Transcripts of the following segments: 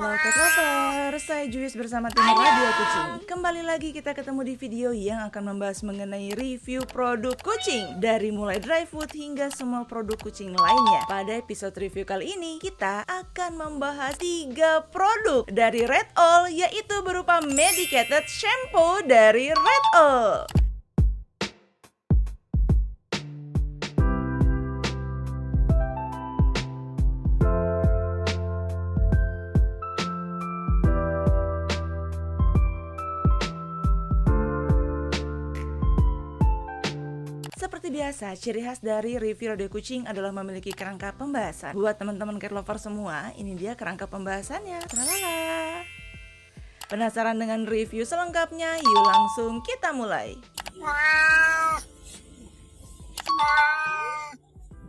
Halo Cat Lover, saya Juwis bersama tim Radio Kucing. Kembali lagi kita ketemu di video yang akan membahas mengenai review produk kucing, dari mulai dry food hingga semua produk kucing lainnya. Pada episode review kali ini kita akan membahas 3 produk dari Red All, yaitu berupa medicated shampoo dari Red All. Seperti biasa, ciri khas dari review Radio Kucing adalah memiliki kerangka pembahasan. Buat teman-teman cat lover semua, ini dia kerangka pembahasannya. Tralala. Penasaran dengan review selengkapnya? Yuk langsung kita mulai.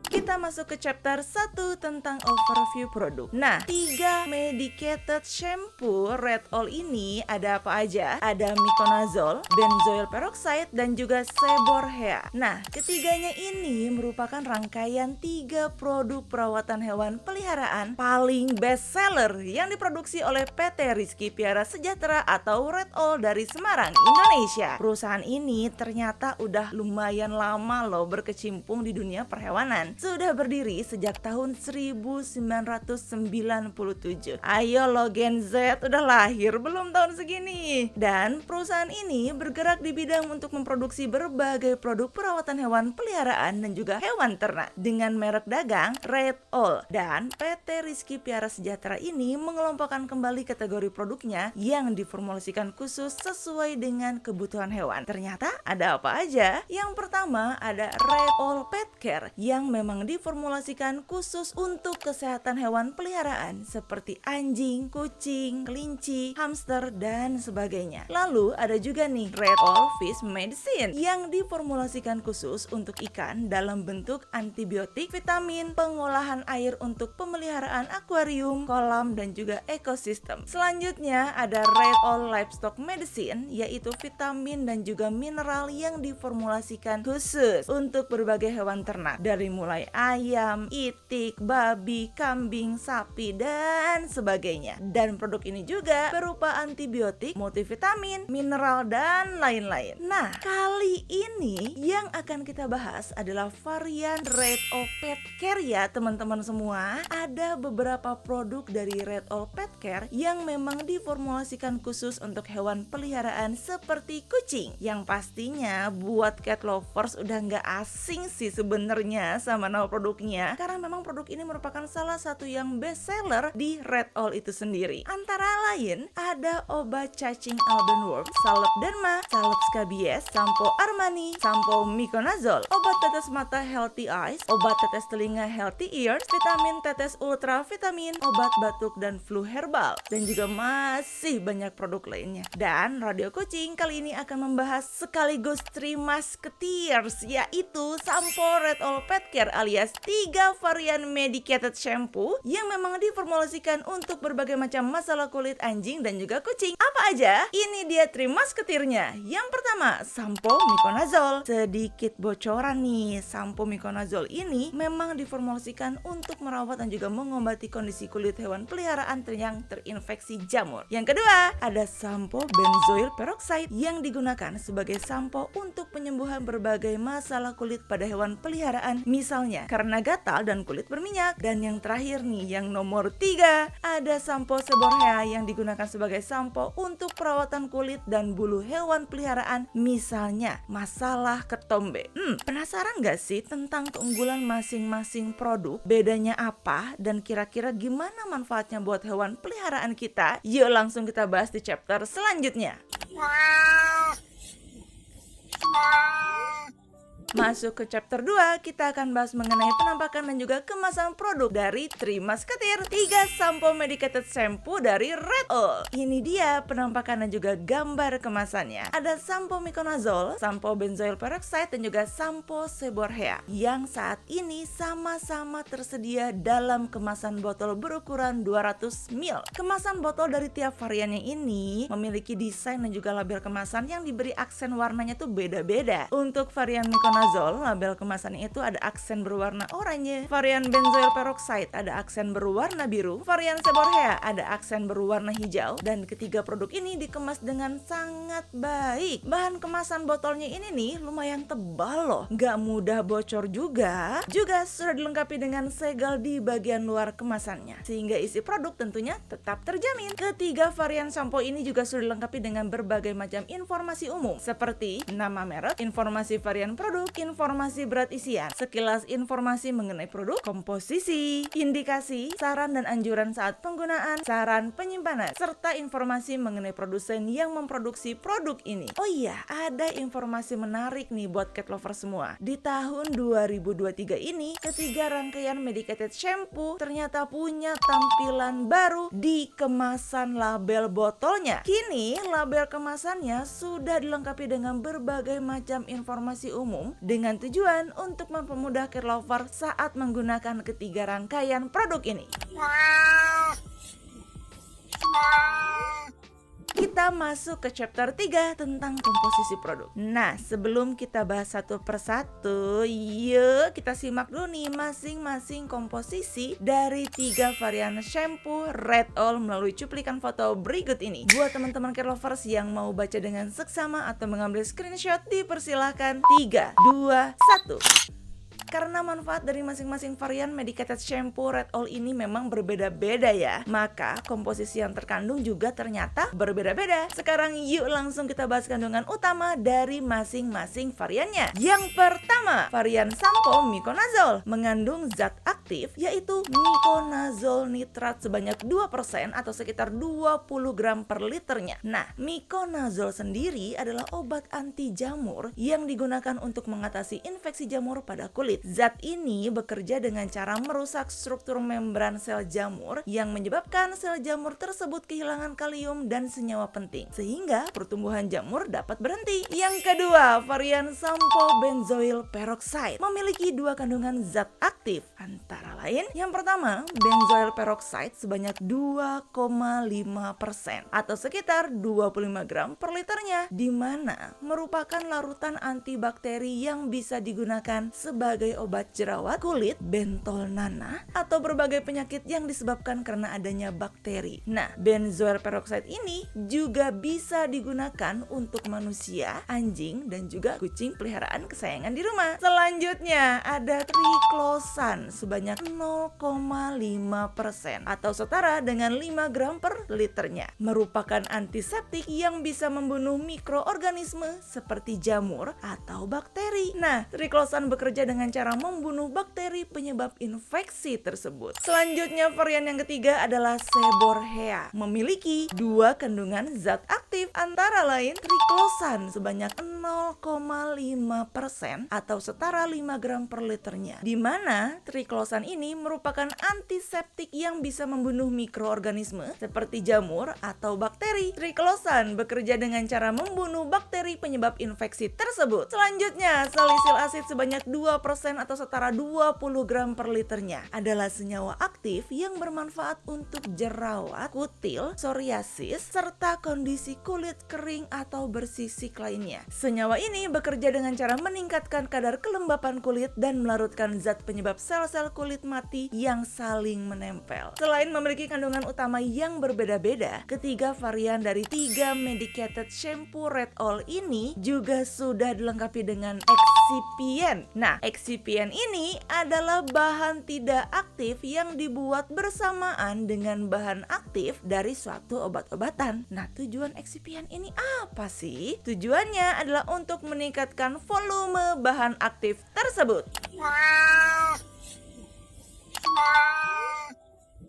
Kita masuk ke chapter 1 tentang overview produk. Nah, 3 medicated shampoo Red All ini ada apa aja? Ada Miconazole, benzoyl peroxide, dan juga seborrhea. Nah, ketiganya ini merupakan rangkaian 3 produk perawatan hewan peliharaan paling best seller yang diproduksi oleh PT Rizky Piara Sejahtera atau Red All dari Semarang, Indonesia. Perusahaan ini ternyata udah lumayan lama loh berkecimpung di dunia perhewanan. Sudah berdiri sejak tahun 1997. Ayo lo Gen Z, udah lahir belum tahun segini? Dan perusahaan ini bergerak di bidang untuk memproduksi berbagai produk perawatan hewan peliharaan dan juga hewan ternak dengan merek dagang Red All. Dan PT Rizky Piara Sejahtera ini mengelompokkan kembali kategori produknya yang diformulasikan khusus sesuai dengan kebutuhan hewan. Ternyata ada apa aja? Yang pertama ada Red All Pet Care yang memang diformulasikan khusus untuk kesehatan hewan peliharaan seperti anjing, kucing, kelinci, hamster, dan sebagainya. Lalu ada juga nih Red All Fish Medicine yang diformulasikan khusus untuk ikan dalam bentuk antibiotik, vitamin, pengolahan air untuk pemeliharaan akuarium, kolam, dan juga ekosistem. Selanjutnya ada Red All Livestock Medicine, yaitu vitamin dan juga mineral yang diformulasikan khusus untuk berbagai hewan ternak, dari mulai ayam, itik, babi, kambing, sapi, dan sebagainya. Dan produk ini juga berupa antibiotik, multivitamin, mineral, dan lain-lain. Nah, kali ini yang akan kita bahas adalah varian Red All Pet Care ya teman-teman semua. Ada beberapa produk dari Red All Pet Care yang memang diformulasikan khusus untuk hewan peliharaan seperti kucing. Yang pastinya buat cat lovers udah nggak asing sih sebenarnya sama nama produknya, karena memang produk ini merupakan salah satu yang best seller di Red All itu sendiri. Antara lain ada obat cacing Albenworm, salep derma, salep scabies, sampo Armani, sampo Miconazole, obat tetes mata Healthy Eyes, obat tetes telinga Healthy Ears, vitamin tetes ultra vitamin, obat batuk dan flu herbal, dan juga masih banyak produk lainnya. Dan Radio Kucing kali ini akan membahas sekaligus 3 musketeers, yaitu sampo Red All Pet Care alias 3 varian medicated shampoo yang memang diformulasikan untuk berbagai macam masalah kulit anjing dan juga kucing. Apa aja? Ini dia 3 musketeernya. Yang pertama, sampo Miconazole. Sedikit bocoran nih, sampo Miconazole ini memang diformulasikan untuk merawat dan juga mengobati kondisi kulit hewan peliharaan yang terinfeksi jamur. Yang kedua, ada sampo benzoyl peroxide yang digunakan sebagai sampo untuk penyembuhan berbagai masalah kulit pada hewan peliharaan, misalnya karena gatal dan kulit berminyak. Dan yang terakhir nih, yang nomor 3, ada sampo seborrhea yang digunakan sebagai sampo untuk perawatan kulit dan bulu hewan peliharaan, misalnya masalah ketombe. Penasaran gak sih tentang keunggulan masing-masing produk? Bedanya apa dan kira-kira gimana manfaatnya buat hewan peliharaan kita? Yuk langsung kita bahas di chapter selanjutnya. Masuk ke chapter 2, kita akan bahas mengenai penampakan dan juga kemasan produk dari 3 musketeer, 3 sampo medicated shampoo dari Red All. Ini dia penampakan dan juga gambar kemasannya. Ada sampo Miconazole, sampo benzoyl peroxide, dan juga sampo seborrhea yang saat ini sama-sama tersedia dalam kemasan botol berukuran 200 ml. Kemasan botol dari tiap variannya ini memiliki desain dan juga label kemasan yang diberi aksen warnanya tuh beda-beda. Untuk varian Miconazole Miconazole, label kemasannya itu ada aksen berwarna oranye. Varian benzoyl peroxide ada aksen berwarna biru. Varian seborrhea ada aksen berwarna hijau. Dan ketiga produk ini dikemas dengan sangat baik. Bahan kemasan botolnya ini nih lumayan tebal loh, nggak mudah bocor juga. Juga sudah dilengkapi dengan segel di bagian luar kemasannya, sehingga isi produk tentunya tetap terjamin. Ketiga varian sampo ini juga sudah dilengkapi dengan berbagai macam informasi umum seperti nama merek, informasi varian produk, informasi berat isian, sekilas informasi mengenai produk, komposisi, indikasi, saran dan anjuran saat penggunaan, saran penyimpanan, serta informasi mengenai produsen yang memproduksi produk ini. Oh iya, ada informasi menarik nih buat cat lover semua. Di tahun 2023 ini, ketiga rangkaian medicated shampoo ternyata punya tampilan baru di kemasan label botolnya. Kini label kemasannya sudah dilengkapi dengan berbagai macam informasi umum dengan tujuan untuk mempermudah cat lover saat menggunakan ketiga rangkaian produk ini. Kita masuk ke chapter 3 tentang komposisi produk. Nah, sebelum kita bahas satu persatu, yuk kita simak dulu nih masing-masing komposisi dari 3 varian shampoo Red All melalui cuplikan foto berikut ini. Buat teman-teman cat lovers yang mau baca dengan seksama atau mengambil screenshot, dipersilahkan. 3, 2, 1. Karena manfaat dari masing-masing varian medicated shampoo Red All ini memang berbeda-beda ya, maka komposisi yang terkandung juga ternyata berbeda-beda. Sekarang yuk langsung kita bahas kandungan utama dari masing-masing variannya. Yang pertama, varian sampo Miconazole mengandung zat aktif yaitu Miconazole nitrat sebanyak 2% atau sekitar 20 gram per liternya. Nah, Miconazole sendiri adalah obat anti jamur yang digunakan untuk mengatasi infeksi jamur pada kulit. Zat ini bekerja dengan cara merusak struktur membran sel jamur yang menyebabkan sel jamur tersebut kehilangan kalium dan senyawa penting, sehingga pertumbuhan jamur dapat berhenti. Yang kedua, varian sampo benzoyl peroxide memiliki 2 kandungan zat aktif, antara lain yang pertama, benzoyl peroxide sebanyak 2,5% atau sekitar 25 gram per liternya, di mana merupakan larutan antibakteri yang bisa digunakan sebagai obat jerawat, kulit, bentol nanah, atau berbagai penyakit yang disebabkan karena adanya bakteri. Nah, benzoyl peroxide ini juga bisa digunakan untuk manusia, anjing, dan juga kucing peliharaan kesayangan di rumah. Selanjutnya ada triclosan sebanyak 0,5% atau setara dengan 5 gram per liternya. Merupakan antiseptik yang bisa membunuh mikroorganisme seperti jamur atau bakteri. Nah, triclosan bekerja dengan cara membunuh bakteri penyebab infeksi tersebut. Selanjutnya varian yang ketiga adalah seborrhea, memiliki 2 kandungan zat aktif antara lain triclosan sebanyak 0,5% atau setara 5 gram per liternya, di mana triclosan ini merupakan antiseptik yang bisa membunuh mikroorganisme seperti jamur atau bakteri. Triclosan bekerja dengan cara membunuh bakteri penyebab infeksi tersebut. Selanjutnya, salisil asid sebanyak 2% atau setara 20 gram per liternya adalah senyawa aktif yang bermanfaat untuk jerawat, kutil, psoriasis, serta kondisi kulit kering atau bersisik lainnya. Senyawa ini bekerja dengan cara meningkatkan kadar kelembapan kulit dan melarutkan zat penyebab sel-sel kulit mati yang saling menempel. Selain memiliki kandungan utama yang berbeda-beda, ketiga varian dari 3 medicated shampoo Red All ini juga sudah dilengkapi dengan excipient. Nah, excipient ini adalah bahan tidak aktif yang dibuat bersamaan dengan bahan aktif dari suatu obat-obatan. Nah, tujuan excipient ini apa sih? Tujuannya adalah untuk meningkatkan volume bahan aktif tersebut.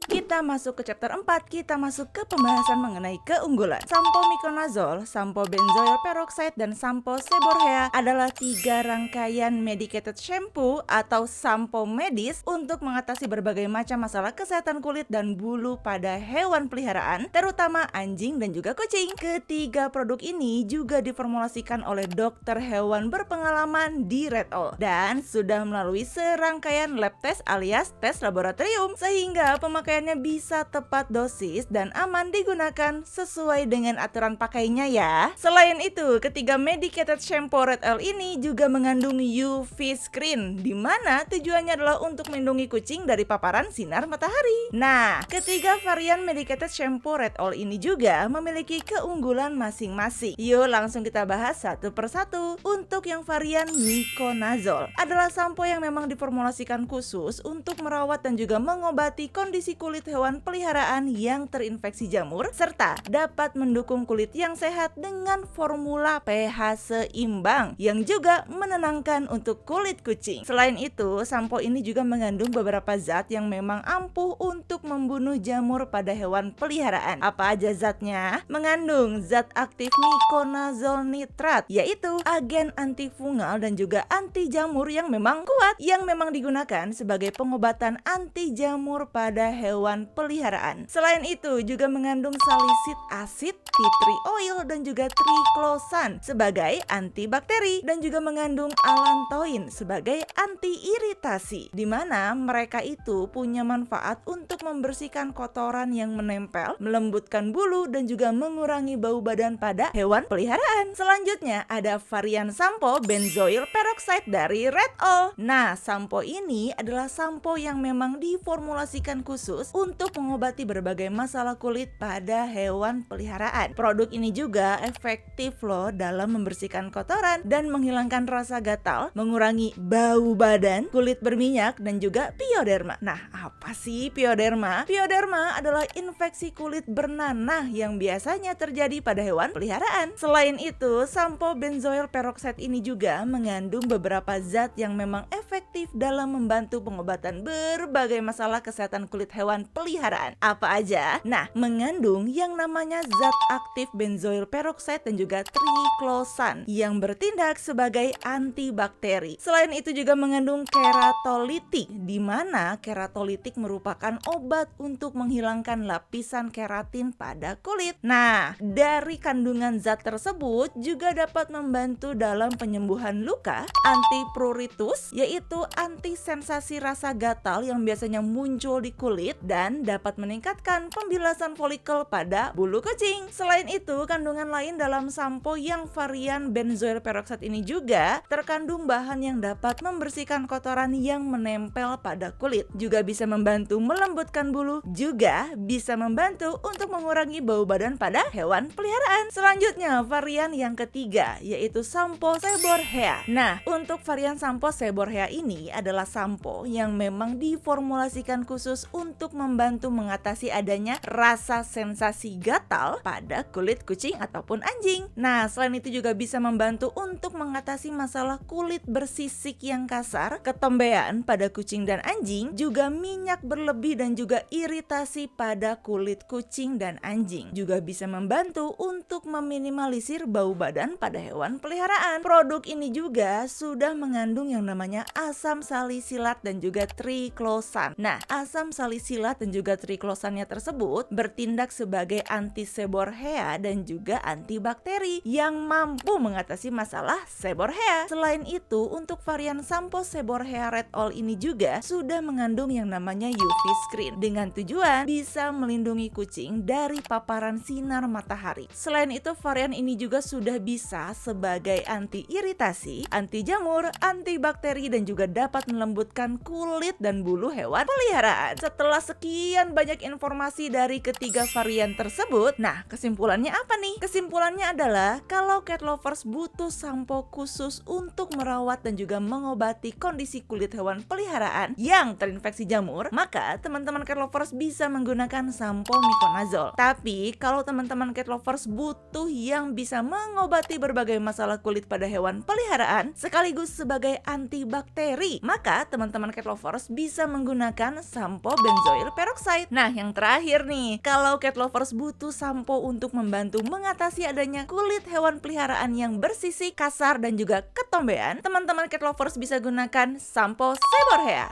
Kita masuk ke chapter 4, kita masuk ke pembahasan mengenai keunggulan. Sampo Miconazole, sampo benzoyl peroxide, dan sampo seborrhea adalah 3 rangkaian medicated shampoo atau sampo medis untuk mengatasi berbagai macam masalah kesehatan kulit dan bulu pada hewan peliharaan, terutama anjing dan juga kucing. Ketiga produk ini juga diformulasikan oleh dokter hewan berpengalaman di Red All dan sudah melalui serangkaian lab test alias tes laboratorium, sehingga pemakaian pemakaiannya bisa tepat dosis dan aman digunakan sesuai dengan aturan pakainya ya. Selain itu, ketiga medicated shampoo Red Oil ini juga mengandung UV screen, di mana tujuannya adalah untuk melindungi kucing dari paparan sinar matahari. Nah, ketiga varian medicated shampoo Red Oil ini juga memiliki keunggulan masing-masing. Yuk langsung kita bahas satu persatu. Untuk yang varian Miconazole adalah sampo yang memang diformulasikan khusus untuk merawat dan juga mengobati kondisi kulit hewan peliharaan yang terinfeksi jamur, serta dapat mendukung kulit yang sehat dengan formula pH seimbang yang juga menenangkan untuk kulit kucing. Selain itu, sampo ini juga mengandung beberapa zat yang memang ampuh untuk membunuh jamur pada hewan peliharaan. Apa aja zatnya? Mengandung zat aktif Miconazole nitrat, yaitu agen antifungal dan juga anti jamur yang memang kuat, yang memang digunakan sebagai pengobatan anti jamur pada hewan peliharaan. Selain itu juga mengandung salicylic acid, tea tree oil dan juga triclosan sebagai antibakteri, dan juga mengandung allantoin sebagai anti iritasi, di mana mereka itu punya manfaat untuk membersihkan kotoran yang menempel, melembutkan bulu dan juga mengurangi bau badan pada hewan peliharaan. Selanjutnya ada varian sampo benzoyl peroxide dari Red Oil. Nah, sampo ini adalah sampo yang memang diformulasikan khusus untuk mengobati berbagai masalah kulit pada hewan peliharaan. Produk ini juga efektif loh dalam membersihkan kotoran dan menghilangkan rasa gatal, mengurangi bau badan, kulit berminyak dan juga pioderma. Nah, apa sih pioderma? Pioderma adalah infeksi kulit bernanah yang biasanya terjadi pada hewan peliharaan. Selain itu, sampo benzoyl peroxide ini juga mengandung beberapa zat yang memang efektif dalam membantu pengobatan berbagai masalah kesehatan kulit hewan peliharaan. Apa aja? Nah, mengandung yang namanya zat aktif benzoyl peroxide dan juga triclosan yang bertindak sebagai antibakteri. Selain itu juga mengandung keratolitik, di mana keratolitik merupakan obat untuk menghilangkan lapisan keratin pada kulit. Nah, dari kandungan zat tersebut juga dapat membantu dalam penyembuhan luka, antipruritus, yaitu anti sensasi rasa gatal yang biasanya muncul di kulit, dan dapat meningkatkan pembilasan folikel pada bulu kucing. Selain itu, kandungan lain dalam sampo yang varian benzoyl peroxide ini juga terkandung bahan yang dapat membersihkan kotoran yang menempel pada kulit, juga bisa membantu melembutkan bulu, juga bisa membantu untuk mengurangi bau badan pada hewan peliharaan. Selanjutnya, varian yang ketiga yaitu sampo seborrhea. Nah, untuk varian sampo seborrhea ini adalah sampo yang memang diformulasikan khusus untuk membantu mengatasi adanya rasa sensasi gatal pada kulit kucing ataupun anjing. Nah, selain itu juga bisa membantu untuk mengatasi masalah kulit bersisik yang kasar, ketombean pada kucing dan anjing, juga minyak berlebih dan juga iritasi pada kulit kucing dan anjing. Juga bisa membantu untuk meminimalisir bau badan pada hewan peliharaan. Produk ini juga sudah mengandung yang namanya asam salisilat dan juga triclosan. Nah, asam salisilat dan juga triclosannya tersebut bertindak sebagai anti seborrhea dan juga antibakteri yang mampu mengatasi masalah seborrhea. Selain itu, untuk varian sampo seborrhea Red Oil ini juga sudah mengandung yang namanya UV screen dengan tujuan bisa melindungi kucing dari paparan sinar matahari. Selain itu, varian ini juga sudah bisa sebagai anti iritasi, anti jamur, antibakteri dan juga dapat melembutkan kulit dan bulu hewan peliharaan. Setelah sekian banyak informasi dari ketiga varian tersebut, nah kesimpulannya apa nih? Kesimpulannya adalah kalau cat lovers butuh sampo khusus untuk merawat dan juga mengobati kondisi kulit hewan peliharaan yang terinfeksi jamur, maka teman-teman cat lovers bisa menggunakan sampo Miconazole. Tapi kalau teman-teman cat lovers butuh yang bisa mengobati berbagai masalah kulit pada hewan peliharaan sekaligus sebagai antibakteri, maka teman-teman cat lovers bisa menggunakan sampo benzoyl peroxide. Nah, yang terakhir nih, kalau cat lovers butuh sampo untuk membantu mengatasi adanya kulit hewan peliharaan yang bersisik, kasar dan juga ketombean, teman-teman cat lovers bisa gunakan sampo seborrhea.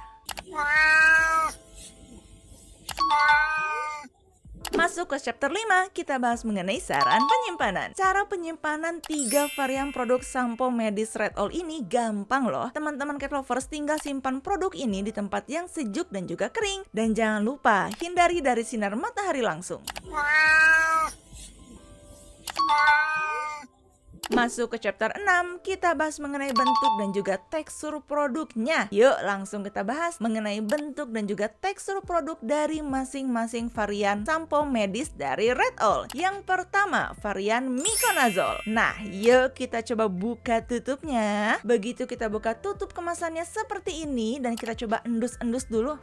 Masuk ke chapter 5, kita bahas mengenai saran penyimpanan. Cara penyimpanan 3 varian produk sampo medis Red All ini gampang loh. Teman-teman cat lovers tinggal simpan produk ini di tempat yang sejuk dan juga kering. Dan jangan lupa, hindari dari sinar matahari langsung. Masuk ke chapter 6, kita bahas mengenai bentuk dan juga tekstur produknya. Yuk langsung kita bahas mengenai bentuk dan juga tekstur produk dari masing-masing varian sampo medis dari Red All. Yang pertama, varian Miconazole. Nah, yuk kita coba buka tutupnya. Begitu kita buka tutup kemasannya seperti ini dan kita coba endus-endus dulu.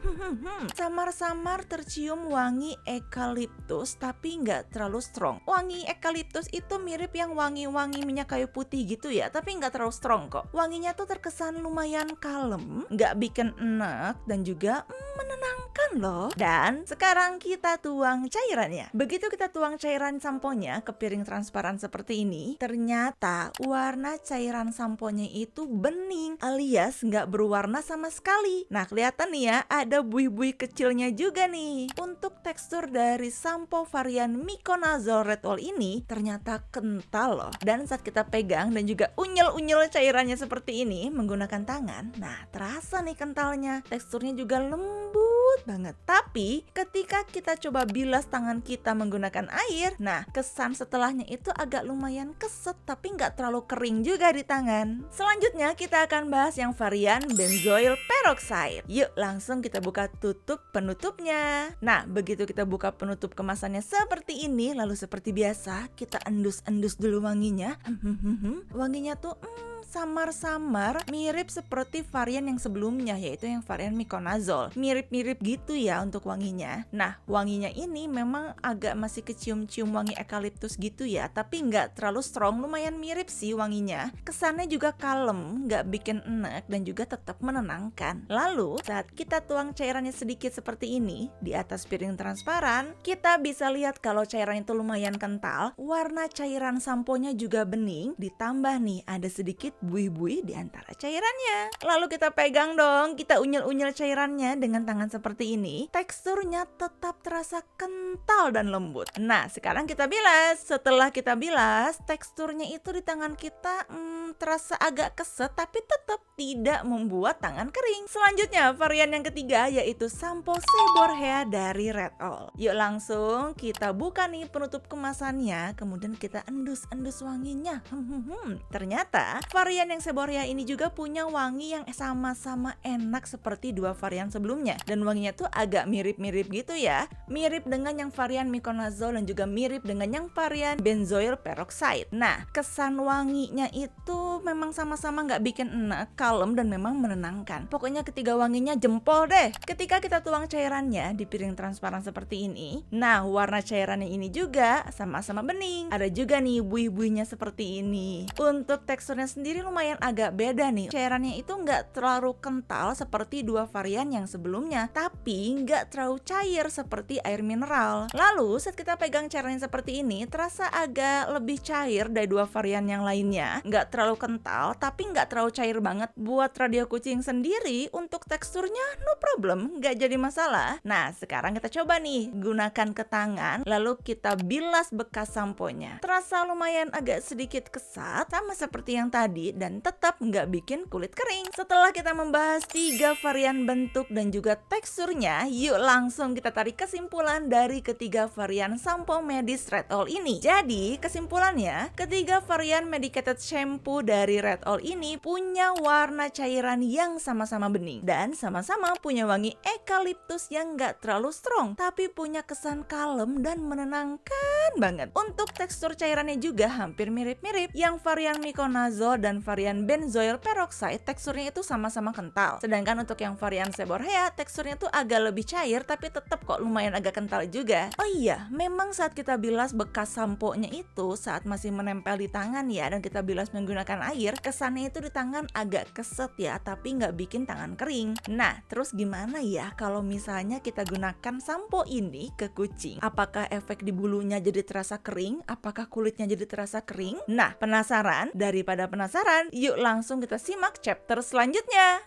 Samar-samar tercium wangi eukaliptus tapi nggak terlalu strong. Wangi eukaliptus itu mirip yang wangi-wangi minyak kayu putih gitu ya, tapi nggak terlalu strong kok. Wanginya tuh terkesan lumayan kalem, nggak bikin enak dan juga menenangkan loh. Dan sekarang kita tuang cairannya. Begitu kita tuang cairan samponya ke piring transparan seperti ini, ternyata warna cairan samponya itu bening alias nggak berwarna sama sekali. Nah, kelihatan nih ya, ada buih-buih kecilnya juga nih. Untuk tekstur dari sampo varian Miconazole Red All ini ternyata kental loh. Dan saat kita pegang dan juga unyel-unyel cairannya seperti ini menggunakan tangan, nah terasa nih kentalnya, teksturnya juga lembut banget. Tapi ketika kita coba bilas tangan kita menggunakan air, nah kesan setelahnya itu agak lumayan keset tapi nggak terlalu kering juga di tangan. Selanjutnya kita akan bahas yang varian benzoyl peroxide. Yuk langsung kita buka tutup penutupnya. Nah begitu kita buka penutup kemasannya seperti ini, lalu seperti biasa kita endus-endus dulu wanginya. Wanginya tuh samar-samar mirip seperti varian yang sebelumnya, yaitu yang varian Miconazole. Mirip-mirip gitu ya untuk wanginya. Nah, wanginya ini memang agak masih kecium-cium wangi eukaliptus gitu ya, tapi nggak terlalu strong, lumayan mirip sih wanginya. Kesannya juga kalem, nggak bikin enak dan juga tetap menenangkan. Lalu, saat kita tuang cairannya sedikit seperti ini di atas piring transparan, kita bisa lihat kalau cairan itu lumayan kental, warna cairan samponya juga bening, ditambah nih ada sedikit buih-buih di antara cairannya. Lalu kita pegang dong, kita unyel-unyel cairannya dengan tangan seperti ini. Teksturnya tetap terasa kental dan lembut. Nah, sekarang kita bilas. Setelah kita bilas, teksturnya itu di tangan kita terasa agak keset tapi tetap tidak membuat tangan kering. Selanjutnya, varian yang ketiga yaitu sampo seborrhea dari Red All. Yuk langsung kita buka nih penutup kemasannya, kemudian kita endus-endus wanginya. Ternyata varian yang seborrhea ini juga punya wangi yang sama-sama enak seperti dua varian sebelumnya. Dan wanginya tuh agak mirip-mirip gitu ya. Mirip dengan yang varian Miconazole dan juga mirip dengan yang varian benzoyl peroxide. Nah, kesan wanginya itu memang sama-sama nggak bikin enak, kalem dan memang menenangkan. Pokoknya ketiga wanginya jempol deh. Ketika kita tuang cairannya di piring transparan seperti ini, nah warna cairannya ini juga sama-sama bening. Ada juga nih buih-buihnya seperti ini. Untuk teksturnya sendiri lumayan agak beda nih. Cairannya itu nggak terlalu kental seperti dua varian yang sebelumnya, tapi nggak terlalu cair seperti air mineral. Lalu saat kita pegang cairannya seperti ini, terasa agak lebih cair dari dua varian yang lainnya. Nggak terlalu kental, tapi nggak terlalu cair banget. Buat radio kucing sendiri, untuk teksturnya no problem, nggak jadi masalah. Nah, sekarang kita coba nih, gunakan ke tangan, lalu kita bilas bekas samponya. Terasa lumayan agak sedikit kesat, sama seperti yang tadi, dan tetap nggak bikin kulit kering. Setelah kita membahas 3 varian bentuk dan juga teksturnya, yuk langsung kita tarik kesimpulan dari ketiga varian sampo medis Red All ini. Jadi, kesimpulannya, ketiga varian medicated shampoo dari Red All ini punya warna cairan yang sama-sama bening dan sama-sama punya wangi eukaliptus yang nggak terlalu strong, tapi punya kesan kalem dan menenangkan banget. Untuk tekstur cairannya juga hampir mirip-mirip. Yang varian Miconazole dan varian benzoyl peroxide teksturnya itu sama-sama kental. Sedangkan untuk yang varian seborrhea teksturnya tuh agak lebih cair tapi tetap kok lumayan agak kental juga. Oh iya, memang saat kita bilas bekas sampo-nya itu saat masih menempel di tangan ya, dan kita bilas menggunakan air, kesannya itu di tangan agak keset ya, tapi nggak bikin tangan kering. Nah, terus gimana ya kalau misalnya kita gunakan sampo ini ke kucing? Apakah efek di bulunya jadi terasa kering? Apakah kulitnya jadi terasa kering? Nah, penasaran? Daripada penasaran, yuk langsung kita simak chapter selanjutnya.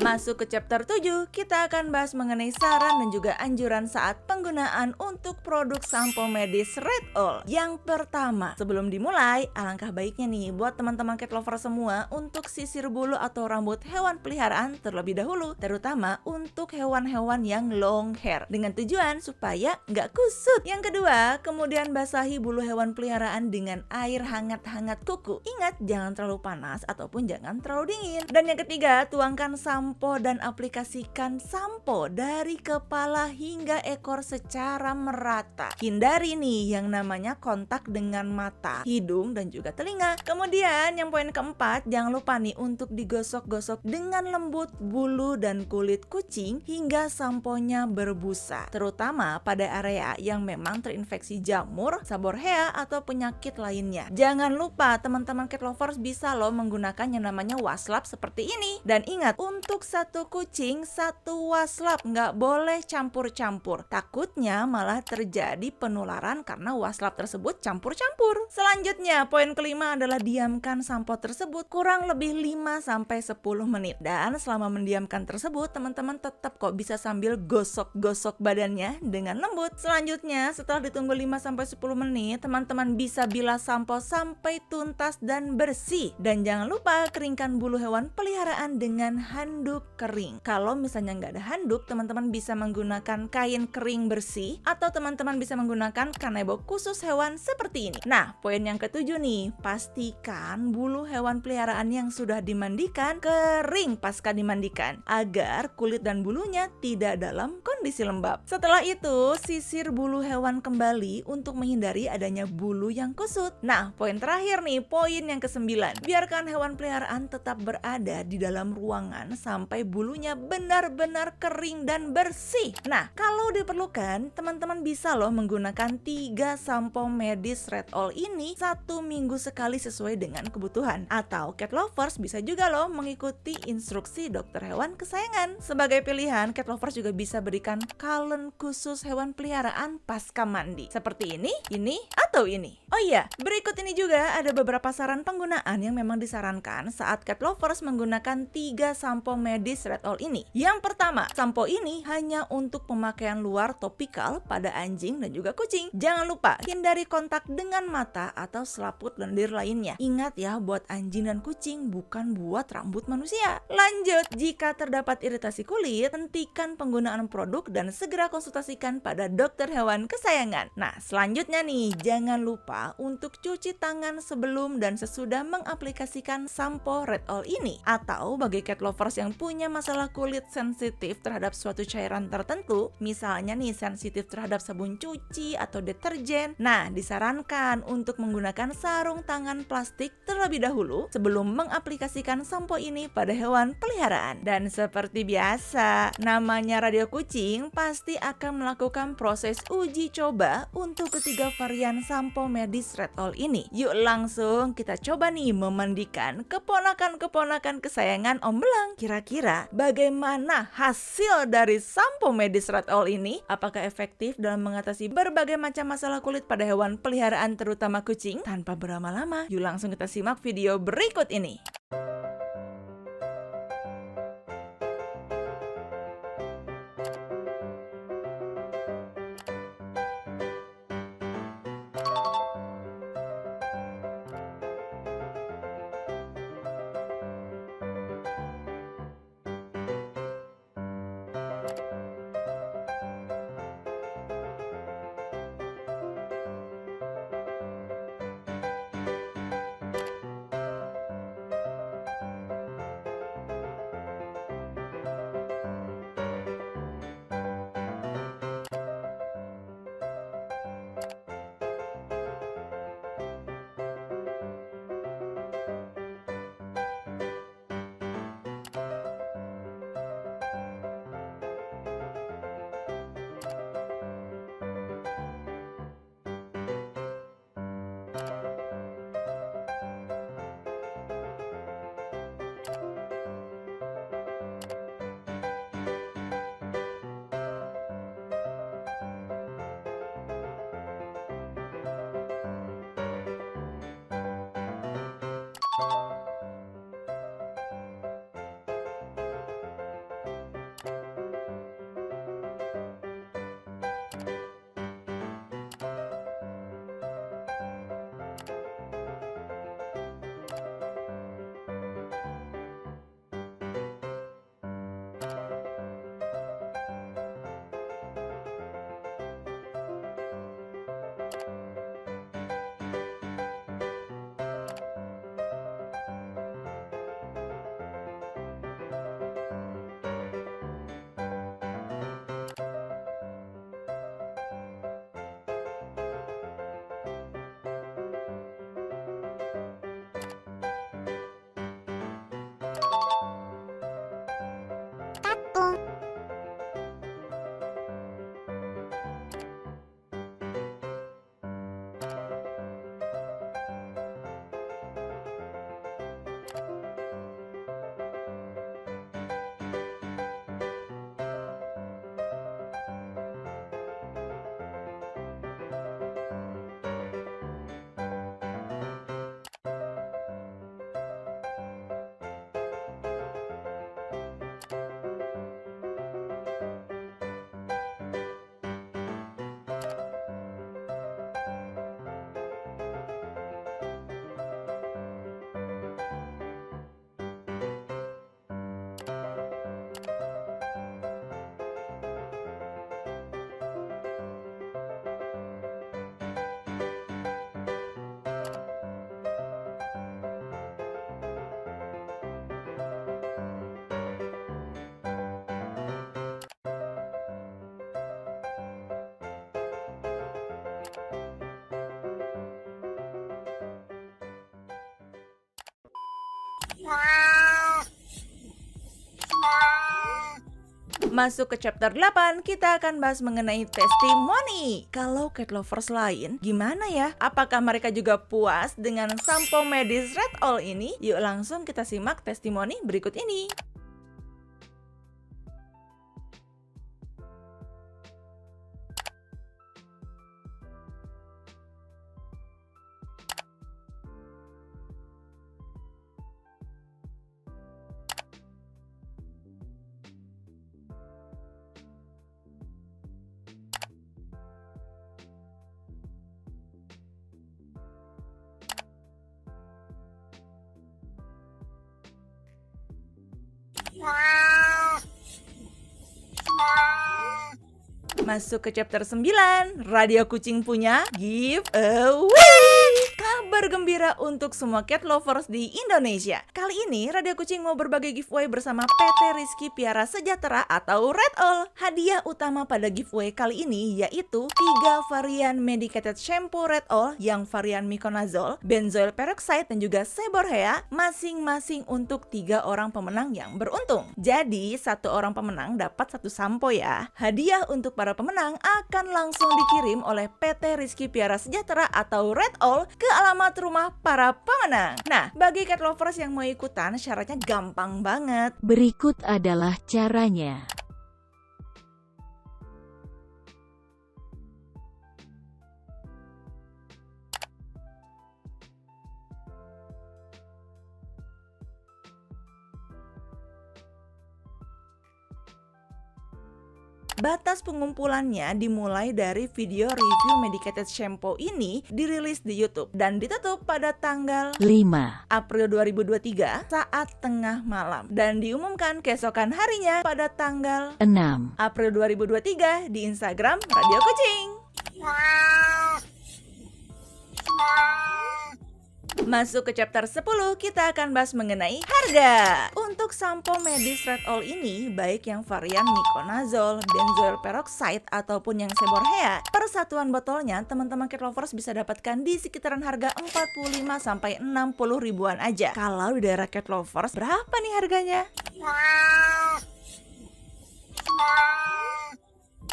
Masuk ke chapter 7, kita akan bahas mengenai saran dan juga anjuran saat penggunaan untuk produk sampo medis Red Owl. Yang pertama, sebelum dimulai, alangkah baiknya nih buat teman-teman cat lover semua untuk sisir bulu atau rambut hewan peliharaan terlebih dahulu, terutama untuk hewan-hewan yang long hair, dengan tujuan supaya nggak kusut. Yang kedua, kemudian basahi bulu hewan peliharaan dengan air hangat-hangat kuku. Ingat, jangan terlalu panas ataupun jangan terlalu dingin. Dan yang ketiga, tuangkan sampo dan aplikasikan sampo dari kepala hingga ekor secara merata. Hindari nih yang namanya kontak dengan mata, hidung, dan juga telinga. Kemudian yang poin keempat, jangan lupa nih untuk digosok-gosok dengan lembut bulu dan kulit kucing hingga samponya berbusa, terutama pada area yang memang terinfeksi jamur, seborrhea, atau penyakit lainnya. Jangan lupa teman-teman cat lovers bisa loh menggunakan yang namanya waslap seperti ini. Dan ingat, untuk satu kucing satu waslap, nggak boleh campur-campur. Takutnya malah terjadi penularan karena waslap tersebut campur-campur. Selanjutnya, poin kelima adalah diamkan sampo tersebut kurang lebih 5-10 menit. Dan selama mendiamkan tersebut, teman-teman tetap kok bisa sambil gosok-gosok badannya dengan lembut. Selanjutnya, setelah ditunggu 5-10 menit, teman-teman bisa bilas sampo sampai tuntas dan bersih. Dan jangan lupa keringkan bulu hewan peliharaan dengan handuk kering. Kalau misalnya nggak ada handuk, teman-teman bisa menggunakan kain kering bersih atau teman-teman bisa menggunakan kanebo khusus hewan seperti ini. Nah, poin yang ketujuh nih, pastikan bulu hewan peliharaan yang sudah dimandikan kering pasca dimandikan agar kulit dan bulunya tidak dalam kondisi lembab. Setelah itu, sisir bulu hewan kembali untuk menghindari adanya bulu yang kusut. Nah, poin terakhir nih, poin yang ke-9, biarkan hewan peliharaan tetap berada di dalam ruangan sampai bulunya benar-benar kering dan bersih. Nah, kalau diperlukan, teman-teman bisa loh menggunakan 3 sampo medis Red Owl ini 1 minggu sekali sesuai dengan kebutuhan. Atau cat lovers bisa juga loh mengikuti instruksi dokter hewan kesayangan. Sebagai pilihan, cat lovers juga bisa berikan cologne khusus hewan peliharaan pasca mandi. Seperti ini, atau ini. Oh iya, berikut ini juga ada beberapa saran penggunaan yang memang disarankan saat cat lovers menggunakan 3 sampo medis Red Owl ini. Yang pertama, sampo ini hanya untuk pemakaian luar topikal pada anjing dan juga kucing. Jangan lupa hindari kontak dengan mata atau selaput lendir lainnya. Ingat ya, buat anjing dan kucing, bukan buat rambut manusia. Lanjut, jika terdapat iritasi kulit, hentikan penggunaan produk dan segera konsultasikan pada dokter hewan kesayangan. Nah, selanjutnya nih, jangan lupa untuk cuci tangan sebelum dan sesudah mengaplikasikan sampo Red Owl ini. Atau bagi cat lovers yang punya masalah kulit sensitif terhadap suatu cairan tertentu, misalnya nih sensitif terhadap sabun cuci atau deterjen, nah disarankan untuk menggunakan sarung tangan plastik terlebih dahulu sebelum mengaplikasikan sampo ini pada hewan peliharaan. Dan seperti biasa, namanya Radio Kucing pasti akan melakukan proses uji coba untuk ketiga varian sampo medis Red Owl ini. Yuk langsung kita coba nih memandikan keponakan-keponakan kesayangan Om Belang. Kira-kira bagaimana hasil dari sampo medis Red Owl ini? Apakah efektif dalam mengatasi berbagai macam masalah kulit pada hewan peliharaan terutama kucing? Tanpa berlama-lama, yuk langsung kita simak video berikut ini. Masuk ke chapter 8, kita akan bahas mengenai testimoni. Kalau cat lovers lain, gimana ya? Apakah mereka juga puas dengan sampo medis Red All ini? Yuk langsung kita simak testimoni berikut ini. Masuk ke chapter 9, Radio Kucing punya giveaway. Kabar gembira untuk semua cat lovers di Indonesia. Kali ini Radio Kucing mau berbagi giveaway bersama PT Rizky Piara Sejahtera atau Red All. Hadiah utama pada giveaway kali ini yaitu 3 varian medicated shampoo Red All yang varian Miconazole, benzoyl peroxide dan juga seborrhea, masing-masing untuk 3 orang pemenang yang beruntung. Jadi 1 orang pemenang dapat 1 sampo ya. Hadiah untuk para pemenang akan langsung dikirim oleh PT Rizky Piara Sejahtera atau Red All ke alamat rumah para pemenang. Nah, bagi cat lovers yang mau ikutan, syaratnya gampang banget. Berikut adalah caranya. Batas pengumpulannya dimulai dari video review medicated shampoo ini dirilis di YouTube dan ditutup pada tanggal 5 April 2023 saat tengah malam dan diumumkan keesokan harinya pada tanggal 6 April 2023 di Instagram Radio Kucing. Masuk ke chapter 10, kita akan bahas mengenai harga. Untuk sampo medis Red All ini, baik yang varian Miconazole, benzoyl peroxide ataupun yang seborrhea, per satuan botolnya teman-teman cat lovers bisa dapatkan di sekitaran harga 45 sampai 60 ribuan aja. Kalau di daerah cat lovers, berapa nih harganya?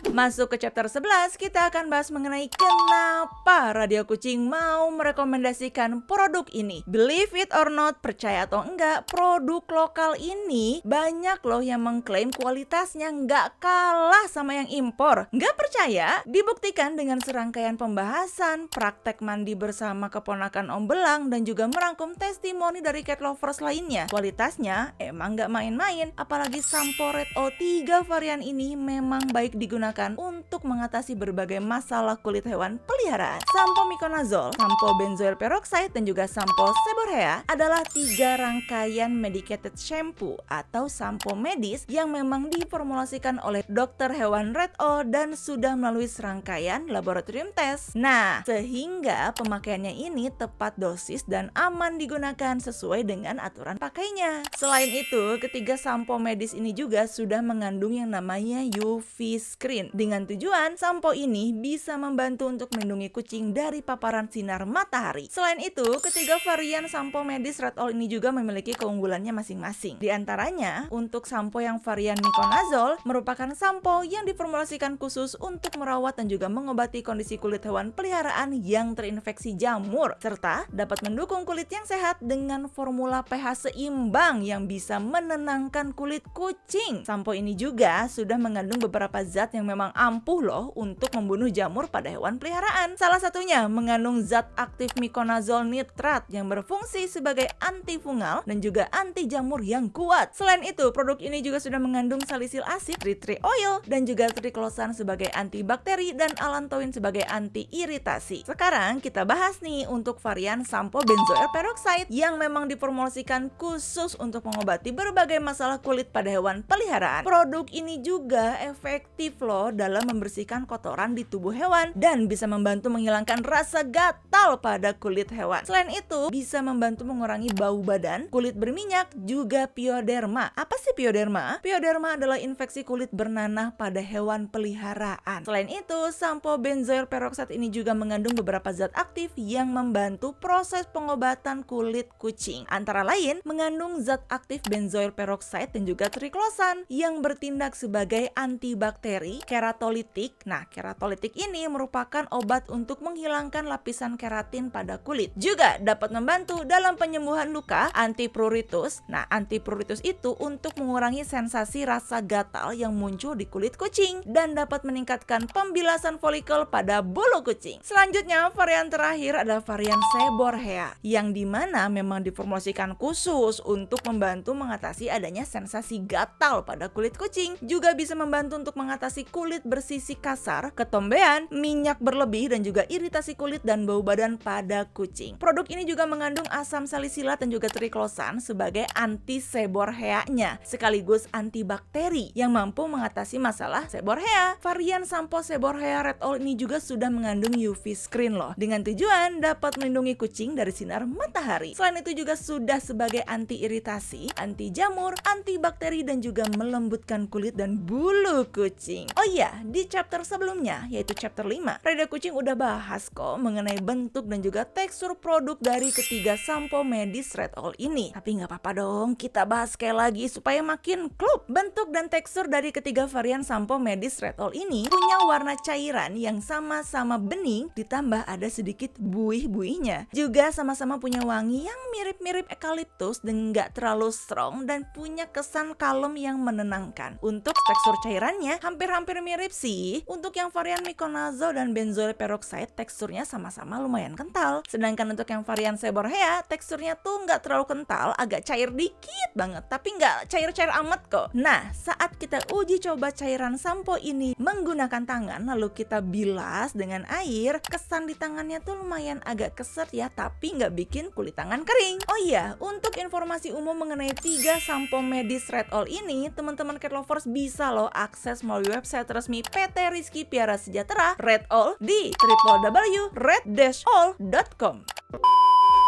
Masuk ke chapter 11, kita akan bahas mengenai kenapa Radio Kucing mau merekomendasikan produk ini. Believe it or not, percaya atau enggak, produk lokal ini banyak loh yang mengklaim kualitasnya nggak kalah sama yang impor. Nggak percaya? Dibuktikan dengan serangkaian pembahasan, praktek mandi bersama keponakan Om Belang, dan juga merangkum testimoni dari cat lovers lainnya. Kualitasnya emang nggak main-main, apalagi sampo Red All 3 varian ini memang baik digunakan untuk mengatasi berbagai masalah kulit hewan peliharaan. Sampo Miconazole, sampo benzoyl peroxide, dan juga sampo seborrhea adalah 3 rangkaian medicated shampoo atau sampo medis yang memang diformulasikan oleh dokter hewan Red All dan sudah melalui serangkaian laboratorium test. Nah, sehingga pemakaiannya ini tepat dosis dan aman digunakan sesuai dengan aturan pakainya. Selain itu, ketiga sampo medis ini juga sudah mengandung yang namanya UV screen dengan tujuan sampo ini bisa membantu untuk melindungi kucing dari paparan sinar matahari. Selain itu, ketiga varian sampo medis Red All ini juga memiliki keunggulannya masing-masing. Di antaranya, untuk sampo yang varian Miconazole merupakan sampo yang diformulasikan khusus untuk merawat dan juga mengobati kondisi kulit hewan peliharaan yang terinfeksi jamur, serta dapat mendukung kulit yang sehat dengan formula pH seimbang yang bisa menenangkan kulit kucing. Sampo ini juga sudah mengandung beberapa zat yang memang ampuh loh untuk membunuh jamur pada hewan peliharaan. Salah satunya mengandung zat aktif Miconazole nitrat yang berfungsi sebagai antifungal dan juga anti jamur yang kuat. Selain itu, produk ini juga sudah mengandung salicylic acid, tea tree oil, dan juga triclosan sebagai antibakteri dan allantoin sebagai anti iritasi. Sekarang kita bahas nih untuk varian sampo benzoyl peroxide yang memang diformulasikan khusus untuk mengobati berbagai masalah kulit pada hewan peliharaan. Produk ini juga efektif loh loh dalam membersihkan kotoran di tubuh hewan dan bisa membantu menghilangkan rasa gatal pada kulit hewan. Selain itu, bisa membantu mengurangi bau badan, kulit berminyak, juga pioderma. Apa sih pioderma? Pioderma adalah infeksi kulit bernanah pada hewan peliharaan. Selain itu, sampo benzoyl peroxide ini juga mengandung beberapa zat aktif yang membantu proses pengobatan kulit kucing. Antara lain, mengandung zat aktif benzoyl peroxide dan juga triklosan yang bertindak sebagai antibakteri, keratolitik. Nah, keratolitik ini merupakan obat untuk menghilangkan lapisan keratin pada kulit. Juga dapat membantu dalam penyembuhan luka, antipruritus. Nah, antipruritus itu untuk mengurangi sensasi rasa gatal yang muncul di kulit kucing dan dapat meningkatkan pembilasan folikel pada bulu kucing. Selanjutnya, varian terakhir adalah varian seborrhea yang dimana memang diformulasikan khusus untuk membantu mengatasi adanya sensasi gatal pada kulit kucing. Juga bisa membantu untuk mengatasi kulit bersisi kasar, ketombean, minyak berlebih, dan juga iritasi kulit dan bau badan pada kucing. Produk ini juga mengandung asam salisilat dan juga triklosan sebagai anti seborrhea-nya, sekaligus antibakteri yang mampu mengatasi masalah seborrhea. Varian sampo seborrhea Red All ini juga sudah mengandung UV screen loh, dengan tujuan dapat melindungi kucing dari sinar matahari. Selain itu juga sudah sebagai anti iritasi, anti jamur, antibakteri, dan juga melembutkan kulit dan bulu kucing. Oh iya, di chapter sebelumnya yaitu chapter 5, Radio Kucing udah bahas kok mengenai bentuk dan juga tekstur produk dari ketiga sampo medis Red All ini. Tapi nggak apa-apa dong, kita bahas sekali lagi supaya makin klub. Bentuk dan tekstur dari ketiga varian sampo medis Red All ini punya warna cairan yang sama-sama bening, ditambah ada sedikit buih-buihnya. Juga sama-sama punya wangi yang mirip-mirip eukaliptus dan nggak terlalu strong dan punya kesan kalem yang menenangkan. Untuk tekstur cairannya hampir-hampir mirip sih. Untuk yang varian miconazole dan benzoyl peroxide teksturnya sama-sama lumayan kental. Sedangkan untuk yang varian seborrhea teksturnya tuh nggak terlalu kental, agak cair dikit banget, tapi nggak cair-cair amat kok. Nah, saat kita uji coba cairan sampo ini menggunakan tangan lalu kita bilas dengan air, kesan di tangannya tuh lumayan agak keset ya, tapi nggak bikin kulit tangan kering. Oh iya, untuk informasi umum mengenai 3 sampo medis Red All ini, teman-teman cat lovers bisa loh akses melalui website resmi PT Rizky Piara Sejahtera Red All di www.red-all.com.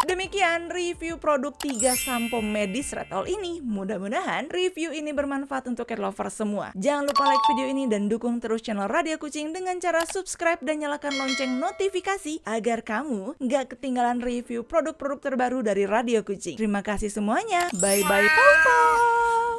Demikian review produk 3 sampo medis Red All ini. Mudah-mudahan review ini bermanfaat untuk cat lovers semua. Jangan lupa like video ini dan dukung terus channel Radio Kucing dengan cara subscribe dan nyalakan lonceng notifikasi agar kamu nggak ketinggalan review produk-produk terbaru dari Radio Kucing. Terima kasih semuanya. Bye-bye, Papa.